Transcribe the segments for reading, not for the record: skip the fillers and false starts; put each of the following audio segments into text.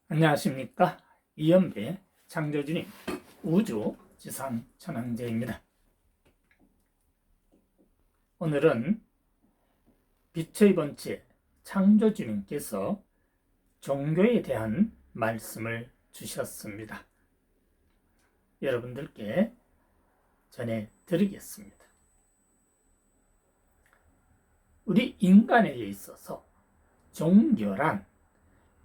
안녕하십니까. 이연배 창조주님 우주지상천왕제입니다. 오늘은 빛의 번째 창조주님께서 종교에 대한 말씀을 주셨습니다. 여러분들께 전해드리겠습니다. 우리 인간에게 있어서 종교란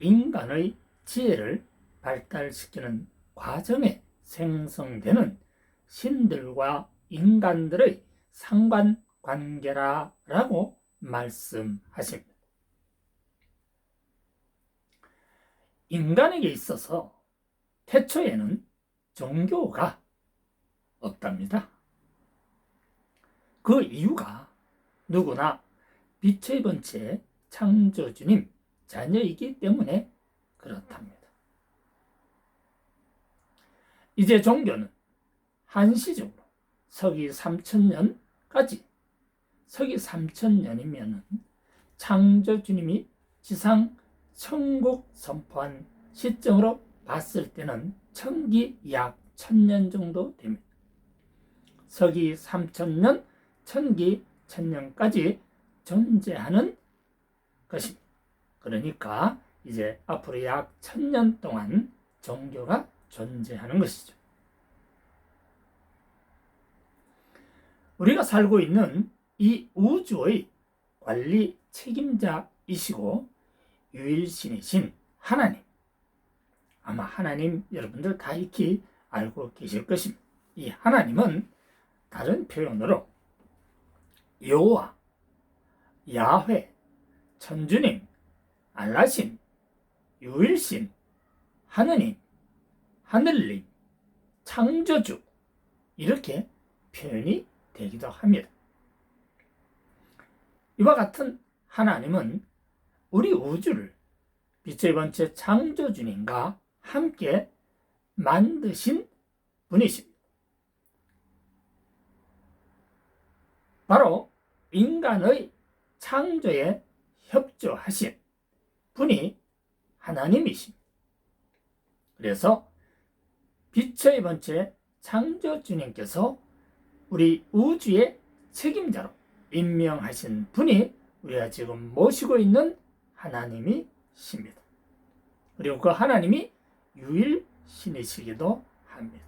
인간의 지혜를 발달시키는 과정에 생성되는 신들과 인간들의 상관관계라고 말씀하십니다. 인간에게 있어서 태초에는 종교가 없답니다. 그 이유가 누구나 빛의 번째 창조주님 자녀이기 때문에 그렇답니다. 이제 종교는 한시적으로 서기 3000년까지, 서기 3000년이면 창조주님이 지상 천국 선포한 시점으로 봤을 때는 천기 약 1000년 정도 됩니다. 서기 3000년, 천기 1000년까지 존재하는 것입니다. 그러니까 이제 앞으로 약 1000년 동안 종교가 존재하는 것이죠. 우리가 살고 있는 이 우주의 관리 책임자이시고 유일신이신 하나님, 아마 하나님 여러분들 다 익히 알고 계실 것입니다. 이 하나님은 다른 표현으로 여호와, 야훼, 천주님, 알라신, 유일신, 하느님, 하늘님, 창조주, 이렇게 표현이 되기도 합니다. 이와 같은 하나님은 우리 우주를 빛의 번째 창조주님과 함께 만드신 분이십니다. 바로 인간의 창조에 협조하신 분이 하나님이십니다. 그래서 빛의 번째 창조주님께서 우리 우주의 책임자로 임명하신 분이 우리가 지금 모시고 있는 하나님이십니다. 그리고 그 하나님이 유일신이시기도 합니다.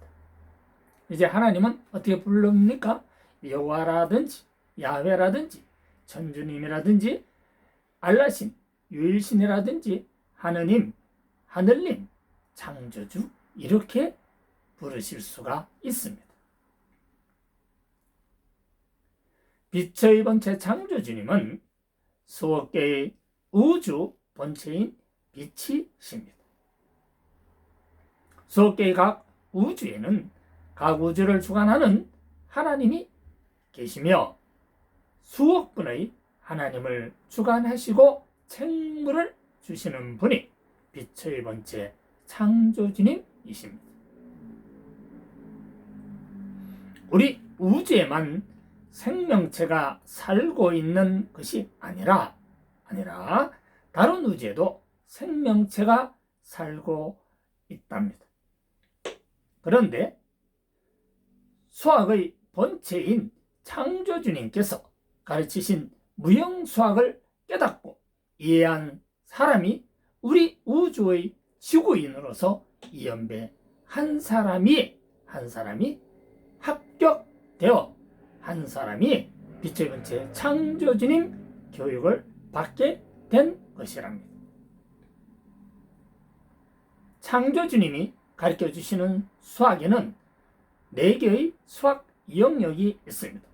이제 하나님은 어떻게 부릅니까? 여호와라든지 야훼라든지 천주님이라든지 알라신, 유일신이라든지 하느님, 하늘님, 창조주, 이렇게 부르실 수가 있습니다. 빛의 번째 창조주님은 수억 개의 우주 본체인 빛이십니다. 수억 개의 각 우주에는 각 우주를 주관하는 하나님이 계시며 수억 분의 하나님을 주관하시고 책무를 주시는 분이 빛의 번째 창조주님이십니다. 우리 우주에만 생명체가 살고 있는 것이 아니라 다른 우주에도 생명체가 살고 있답니다. 그런데 수학의 본체인 창조주님께서 가르치신 무형수학을 깨닫고 이해한 사람이 우리 우주의 지구인으로서 이연배 한 사람이 합격되어 한 사람이 빛의 번째 창조주님 교육을 받게 된 것이랍니다. 창조주님이 가르쳐 주시는 수학에는 4개의 수학 영역이 있습니다.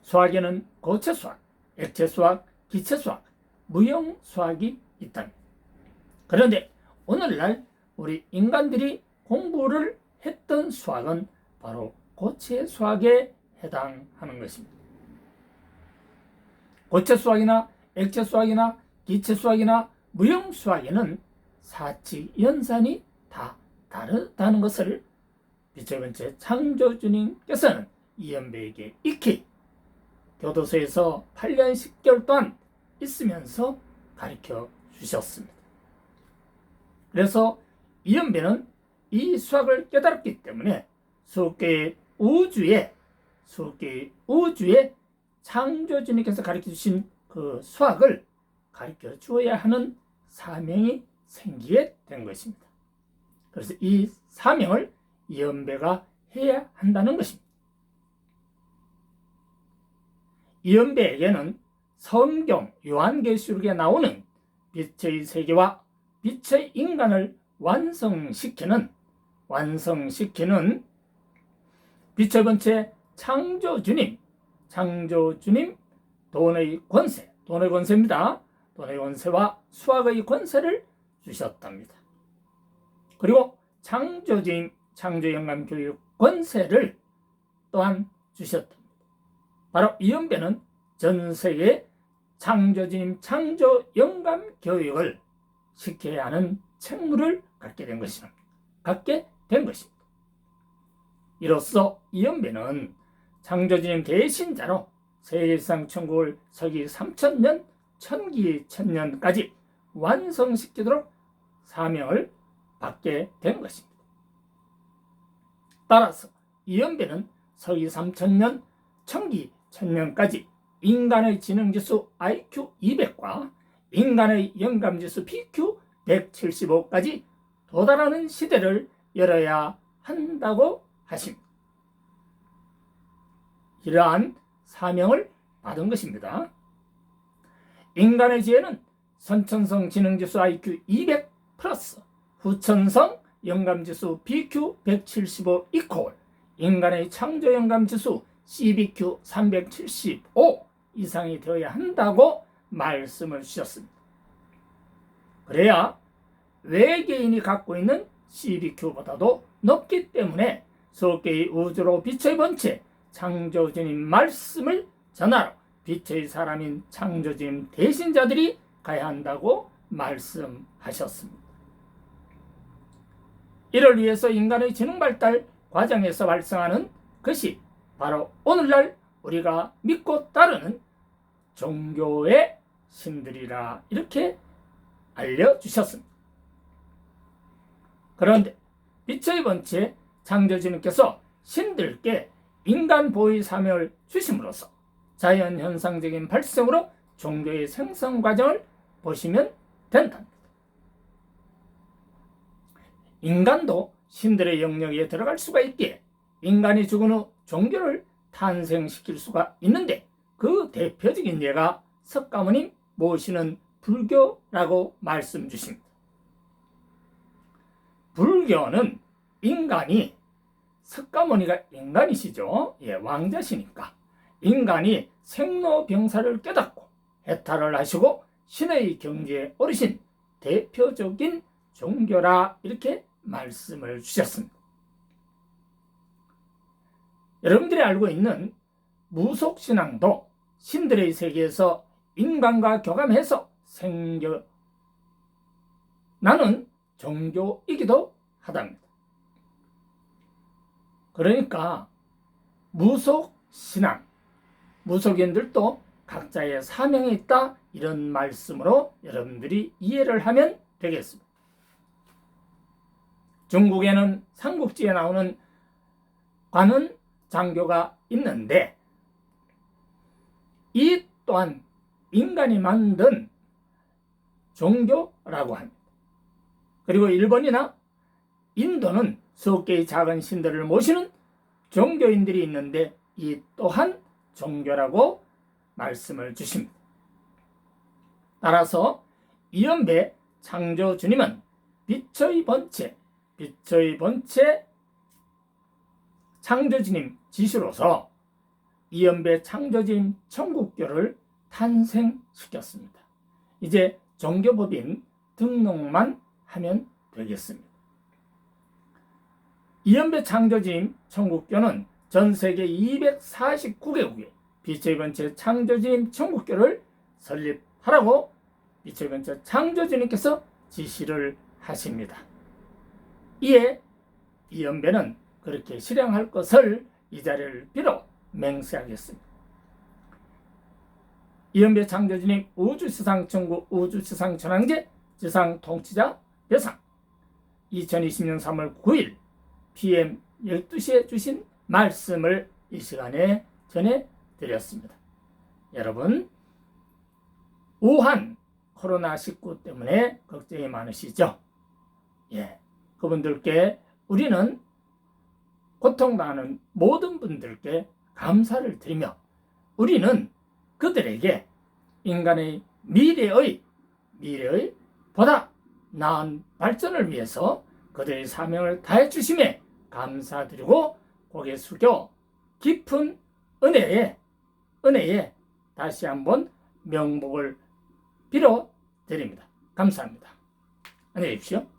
수학에는 고체수학, 액체수학, 기체수학, 무형수학이 있답니다. 그런데 오늘날 우리 인간들이 공부를 했던 수학은 바로 고체수학에 해당하는 것입니다. 고체수학이나 액체수학이나 기체수학이나 무형수학에는 사칙 연산이 다 다르다는 것을 빛의 번째 창조주님께서는 이연배에게 익히 교도소에서 8년 10개월 동안 있으면서 가르쳐 주셨습니다. 그래서 이연배는 이 수학을 깨달았기 때문에 수억 개의 우주에 창조주님께서 가르쳐 주신 그 수학을 가르쳐 주어야 하는 사명이 생기게 된 것입니다. 그래서 이 사명을 이연배가 해야 한다는 것입니다. 이연배에게는 성경 요한계시록에 나오는 빛의 세계와 빛의 인간을 완성시키는 빛의 본체 창조주님 돈의 권세입니다. 돈의 권세와 수학의 권세를 주셨답니다. 그리고 창조주님 창조영감교육 권세를 또한 주셨답니다. 바로 이연배는 전세계 창조주님 창조영감교육을 시켜야 하는 책무를 갖게 된 것입니다. 이로써 이연배는 창조주님 대신자로 세계상 천국을 서기 3000년, 천기 1000년까지 완성시키도록 사명을 받게 된 것입니다. 따라서 이연배는 서기 3000년, 천기 1000년까지 인간의 지능지수 IQ 200과 인간의 영감지수 PQ 175까지 도달하는 시대를 열어야 한다고 하십니다. 이러한 사명을 받은 것입니다. 인간의 지혜는 선천성 지능지수 IQ 200 플러스 후천성 영감지수 BQ 175 이퀄 인간의 창조 영감지수 CBQ 375 이상이 되어야 한다고 말씀을 주셨습니다. 그래야 외계인이 갖고 있는 CBQ보다도 높기 때문에 수억 개의 우주로 빛의 본체 창조주님 말씀을 전하러 빛의 사람인 창조주님 대신자들이 가야 한다고 말씀하셨습니다. 이를 위해서 인간의 지능 발달 과정에서 발생하는 것이 바로 오늘날 우리가 믿고 따르는 종교의 신들이라 이렇게 알려주셨습니다. 그런데 빛의 본체 창조주님께서 신들께 인간 보호의 사명을 주심으로써 자연 현상적인 발생으로 종교의 생성 과정을 보시면 된답니다. 인간도 신들의 영역에 들어갈 수가 있기에 인간이 죽은 후 종교를 탄생시킬 수가 있는데 그 대표적인 예가 석가모님 모시는 불교라고 말씀 주십니다. 불교는 인간이 석가모니가 인간이시죠. 왕자시니까 인간이 생로병사를 깨닫고 해탈을 하시고 신의 경지에 오르신 대표적인 종교라 이렇게 말씀을 주셨습니다. 여러분들이 알고 있는 무속신앙도 신들의 세계에서 인간과 교감해서 생겨나는 종교이기도 하답니다. 그러니까 무속신앙, 무속인들도 각자의 사명이 있다 이런 말씀으로 여러분들이 이해를 하면 되겠습니다. 중국에는 삼국지에 나오는 관은 장교가 있는데 이 또한 인간이 만든 종교라고 합니다. 그리고 일본이나 인도는 수억 개의 작은 신들을 모시는 종교인들이 있는데 이 또한 종교라고 말씀을 주십니다. 따라서 이연배 창조주님은 빛의 본체 창조주님 지시로서 이연배 창조주님 천국교를 탄생시켰습니다. 이제 종교법인 등록만 하면 되겠습니다. 이연배 창조주님 천국교는 전 세계 249개국에 빛의 본체 창조주님 천국교를 설립하라고 빛의 본체 창조주님께서 지시를 하십니다. 이에 이연배는 그렇게 실행할 것을 이 자리를 빌어 맹세하겠습니다. 이연배 창조주님 우주시상천국 우주시상천왕제 지상통치자 대상 2020년 3월 9일 PM 12시에 주신 말씀을 이 시간에 전해드렸습니다. 여러분, 우한 코로나19 때문에 걱정이 많으시죠? 그분들께 우리는 고통당하는 모든 분들께 감사를 드리며 우리는 그들에게 인간의 미래의 보다 나은 발전을 위해서 그들의 사명을 다해 주심에 감사드리고 고개 숙여 깊은 은혜에 다시 한번 명복을 빌어 드립니다. 감사합니다. 안녕히 계십시오.